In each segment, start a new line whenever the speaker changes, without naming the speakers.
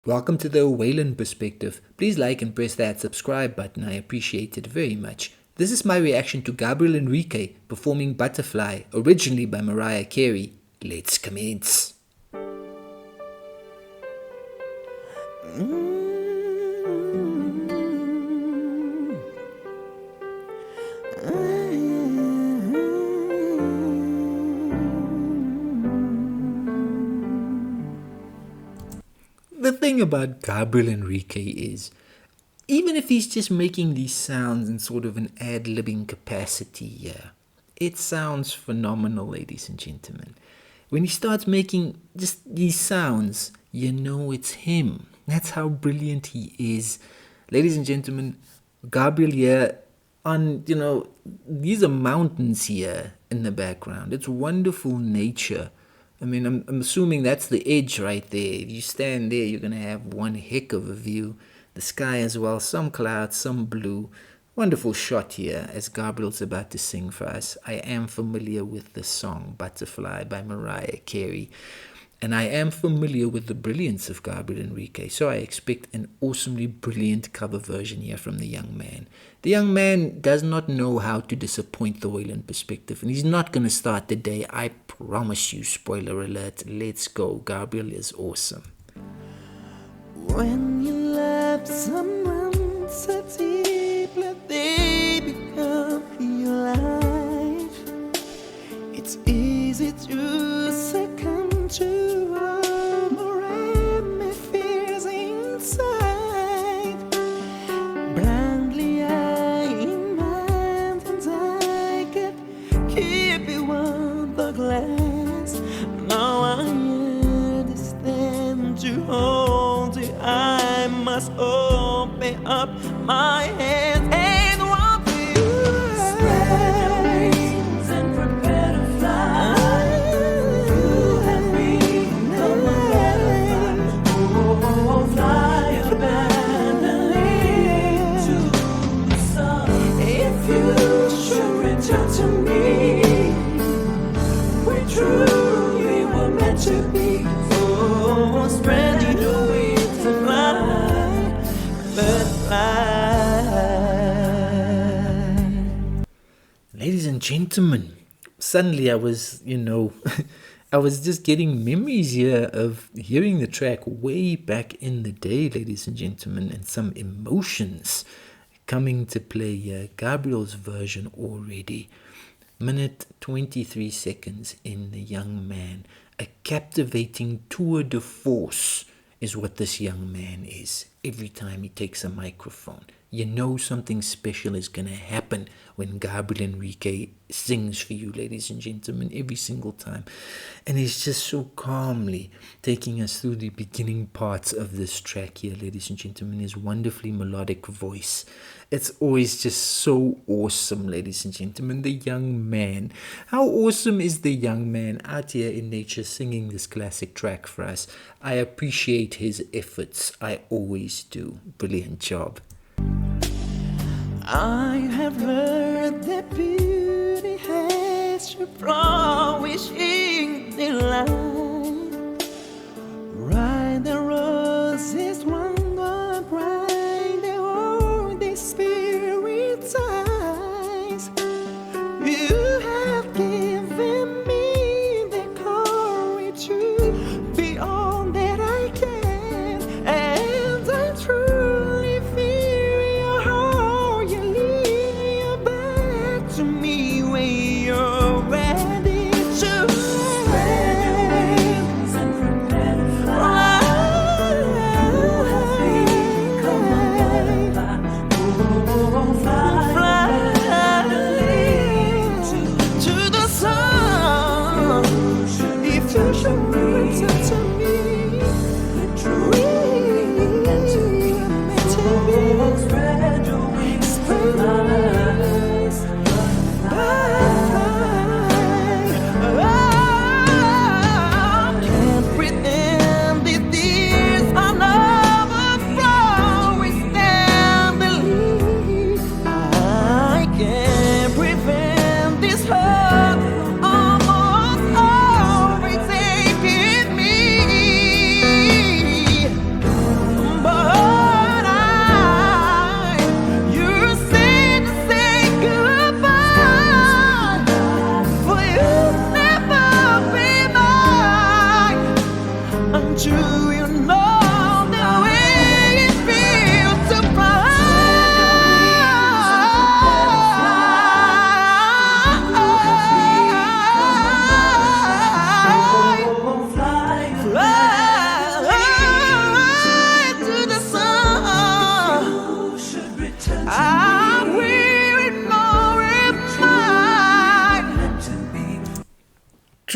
Welcome to the Waylon perspective. Please like and press that subscribe button. I appreciate it very much. This is my reaction to Gabriel Henrique performing Butterfly, originally by Mariah Carey. Let's commence. The thing about Gabriel Henrique is, even if he's just making these sounds in sort of an ad-libbing capacity, it sounds phenomenal, ladies and gentlemen. When he starts making just these sounds, you know it's him. That's how brilliant he is. Ladies and gentlemen, Gabriel here on, these are mountains here in the background. It's wonderful nature. I mean, I'm assuming that's the edge right there. If you stand there, you're going to have one heck of a view. The sky as well, some clouds, some blue. Wonderful shot here as Gabriel's about to sing for us. I am familiar with the song Butterfly by Mariah Carey. And I am familiar with the brilliance of Gabriel Henrique. So I expect an awesomely brilliant cover version here from the young man. The young man does not know how to disappoint the Waylon perspective. And he's not going to start the day. I promise you, spoiler alert. Let's go. Gabriel is awesome.
When you love someone so deeply, they become your life. It's easy to succumb to overwhelming fears inside. Blindly eyeing mountains, I could keep you on the glass. Now I understand to hold you. I must open up my hands and walk you. Spread your wings and prepare to fly. You have become a butterfly. Oh, fly abandoned to the sun. If you should return to me, we truly were meant to be. Oh, spread your wings and fly.
Ladies and gentlemen, suddenly I was, I was just getting memories here of hearing the track way back in the day, ladies and gentlemen, and some emotions coming to play here. Gabriel's version already. Minute 23 seconds in The Young Man. A captivating tour de force is what this young man is. Every time he takes a microphone, you know something special is going to happen when Gabriel Henrique sings for you, ladies and gentlemen, every single time. And he's just so calmly taking us through the beginning parts of this track here, ladies and gentlemen, his wonderfully melodic voice. It's always just so awesome, ladies and gentlemen. The young man. How awesome is the young man out here in nature singing this classic track for us? I appreciate his efforts. I always do. Brilliant job.
I have heard that beauty has your flourishing delight. Right, the roses wonder bright, the Holy Spirit's eyes. You have given me the courage to be all that I can, and I truly feel your heart. You lead you back to me when you're ready to spread your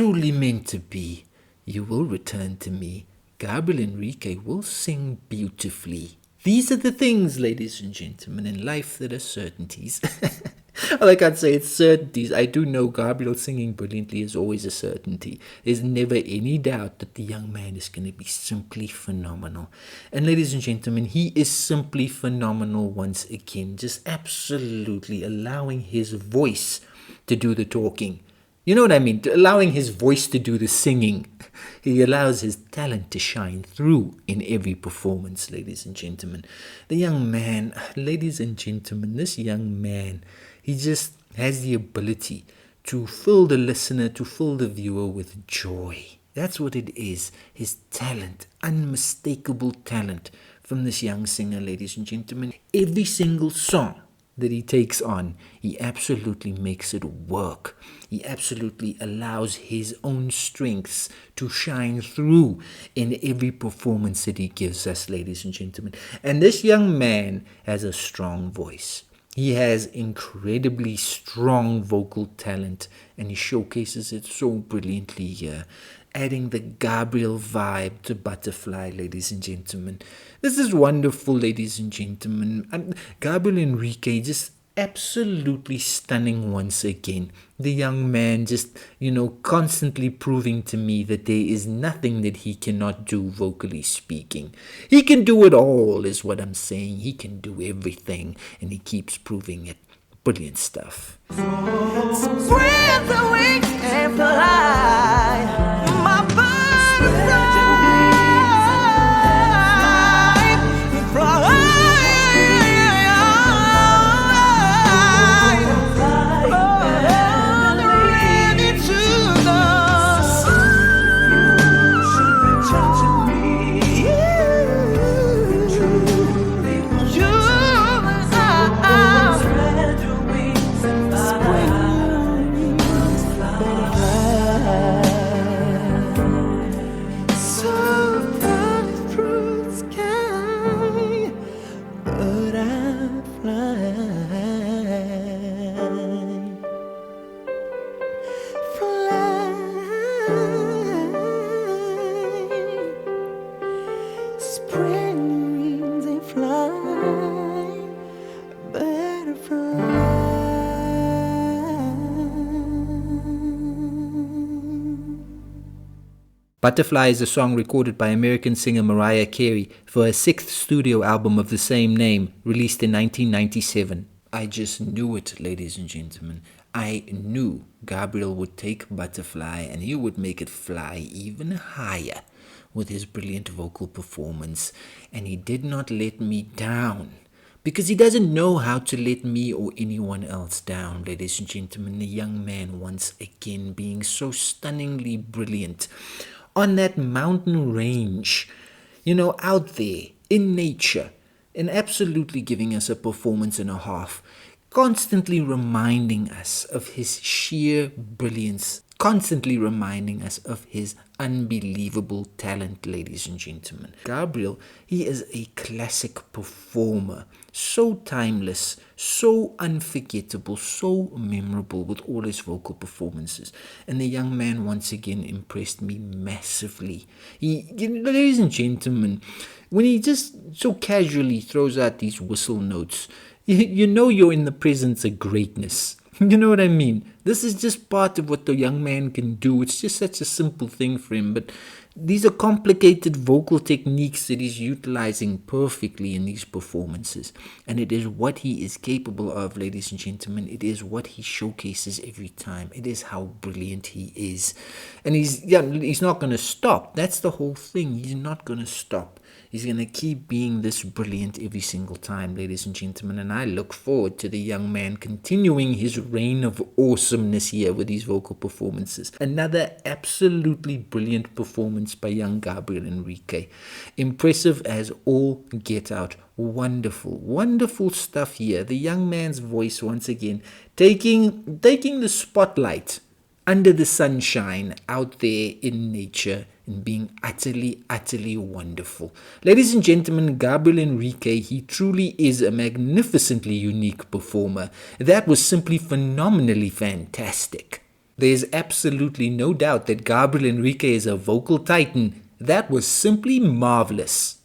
truly meant to be. You will return to me. Gabriel Henrique will sing beautifully. These are the things, ladies and gentlemen, in life that are certainties. Well, I can't say it's certainties. I do know Gabriel singing brilliantly is always a certainty. There's never any doubt that the young man is going to be simply phenomenal. And ladies and gentlemen, he is simply phenomenal once again. Just absolutely allowing his voice to do the talking. You know what I mean? Allowing his voice to do the singing. He allows his talent to shine through in every performance, ladies and gentlemen. The young man, ladies and gentlemen, this young man, he just has the ability to fill the listener, to fill the viewer with joy. That's what it is. His talent, unmistakable talent from this young singer, ladies and gentlemen. Every single song that he takes on, he absolutely makes it work. He absolutely allows his own strengths to shine through in every performance that he gives us, ladies and gentlemen. And this young man has a strong voice. He has incredibly strong vocal talent, and he showcases it so brilliantly here, adding the Gabriel vibe to Butterfly, ladies and gentlemen. This is wonderful, ladies and gentlemen. Gabriel Henrique just absolutely stunning once again. The young man just, constantly proving to me that there is nothing that he cannot do vocally speaking. He can do it all is what I'm saying. He can do everything, and he keeps proving it. Brilliant stuff.
Spread the wings and fly, my butterfly.
Butterfly is a song recorded by American singer Mariah Carey for her sixth studio album of the same name, released in 1997. I just knew it, ladies and gentlemen. I knew Gabriel would take Butterfly and he would make it fly even higher with his brilliant vocal performance. And he did not let me down, because he doesn't know how to let me or anyone else down, ladies and gentlemen. The young man once again being so stunningly brilliant on that mountain range, out there in nature, and absolutely giving us a performance and a half, constantly reminding us of his sheer brilliance, constantly reminding us of his unbelievable talent, ladies and gentlemen. Gabriel, he is a classic performer, so timeless, so unforgettable, so memorable with all his vocal performances. And the young man once again impressed me massively. Ladies and gentlemen, when he just so casually throws out these whistle notes, you know you're in the presence of greatness. You know what I mean? This is just part of what the young man can do. It's just such a simple thing for him, but these are complicated vocal techniques that he's utilizing perfectly in these performances. And it is what he is capable of, ladies and gentlemen. It is what he showcases every time. It is how brilliant he is. And he's not going to stop. That's the whole thing. He's not going to stop. He's going to keep being this brilliant every single time, ladies and gentlemen. And I look forward to the young man continuing his reign of awesomeness here with these vocal performances. Another absolutely brilliant performance by young Gabriel Henrique. Impressive as all get out. Wonderful, wonderful stuff here. The young man's voice once again taking the spotlight under the sunshine out there in nature and being utterly, utterly wonderful. Ladies and gentlemen, Gabriel Henrique, he truly is a magnificently unique performer. That was simply phenomenally fantastic. There's absolutely no doubt that Gabriel Henrique is a vocal titan. That was simply marvelous.